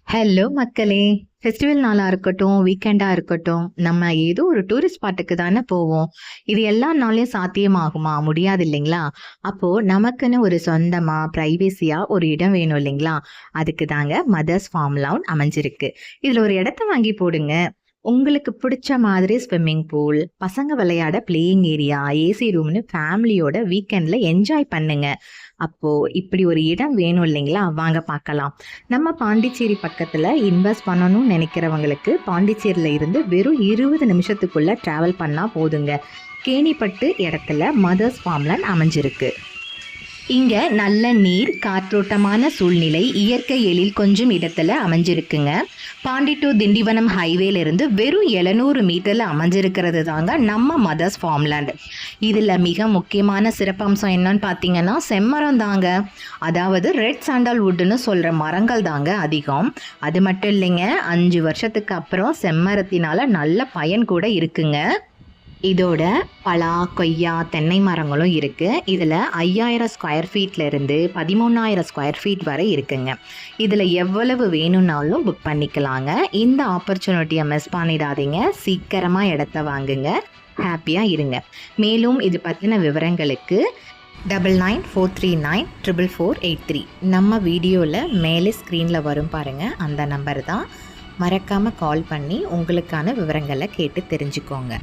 Hello மக்களே! Festival நாளா இருக்கட்டும், வீக்கெண்டா இருக்கட்டும், நம்ம ஏதோ ஒரு டூரிஸ்ட் ஸ்பாட்டுக்கு தானே போவோம். இது எல்லா நாள்லயும் சாத்தியமாகுமா? முடியாது இல்லைங்களா? அப்போ நமக்குன்னு ஒரு சொந்தமா, பிரைவசியா ஒரு இடம் வேணும் இல்லைங்களா? அதுக்கு தாங்க மதர்ஸ் ஃபார்ம் லவுன் அமைஞ்சிருக்கு. இதுல ஒரு இடத்த வாங்கி போடுங்க. உங்களுக்கு பிடிச்ச மாதிரி ஸ்விம்மிங் பூல், பசங்க விளையாட பிளேயிங் ஏரியா, ஏசி ரூம்னு ஃபேமிலியோட வீக்கெண்ட்ல என்ஜாய் பண்ணுங்க. அப்போ இப்படி ஒரு இடம் வேணும் இல்லைங்களா? வாங்க பார்க்கலாம். நம்ம பாண்டிச்சேரி பக்கத்துல இன்வெஸ்ட் பண்ணணும்னு நினைக்கிறவங்களுக்கு பாண்டிச்சேரியில இருந்து வெறும் 20 நிமிஷத்துக்குள்ள டிராவல் பண்ணா போதுங்க. கேணிப்பட்டு இடத்துல மதர்ஸ் ஃபார்ம்லேண்ட் அமைஞ்சிருக்கு. இங்க நல்ல நீர், காற்றோட்டமான சூழ்நிலை, இயற்கை எழில் கொஞ்சம் இடத்துல அமைஞ்சிருக்குங்க. பாண்டி டு திண்டிவனம் ஹைவேல இருந்து வெறும் 700 மீட்டர்ல அமைஞ்சிருக்கிறது தாங்க நம்ம மதர்ஸ் ஃபார்ம்லேண்ட். இதுல மிக முக்கியமான சிறப்பம்சம் என்னன்னு பார்த்தீங்கன்னா செம்மரம் தாங்க. அதாவது ரெட் சாண்டல்வுட்னு சொல்ற மரங்கள் தாங்க அதிகம். அது மட்டும் இல்லைங்க, 5 வருஷத்துக்கு அப்புறம் செம்மரத்தினால நல்ல பயன் கூட இருக்குங்க. இதோட பலா, கொய்யா, தென்னை மரங்களும் இருக்குது. இதில் 5000 ஸ்கொயர் ஃபீட்லேருந்து 13,000 ஸ்கொயர் ஃபீட் வரை இருக்குங்க. இதில் எவ்வளவு வேணும்னாலும் புக் பண்ணிக்கலாங்க. இந்த ஆப்பர்ச்சுனிட்டியை மிஸ் பண்ணிடாதீங்க. சீக்கிரமாக இடத்த வாங்குங்க. ஹாப்பியாக இருங்க. மேலும் இது பற்றின விவரங்களுக்கு 9943944483 நம்ம வீடியோவில் மேலே ஸ்க்ரீனில் வரும் பாருங்கள், அந்த நம்பர் தான். மறக்காமல் கால் பண்ணி உங்களுக்கான விவரங்களை கேட்டு தெரிஞ்சுக்கோங்க.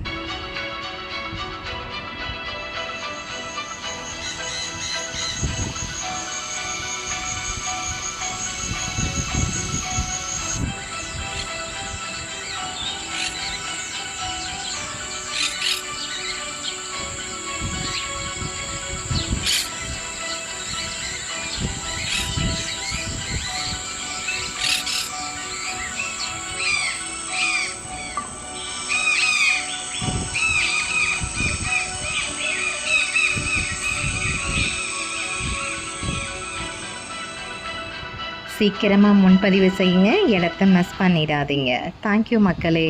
சீக்கிரமாக முன்பதிவு செய்யுங்க. இடத்த மிஸ் பண்ணிடாதீங்க. தேங்க்யூ மக்களே.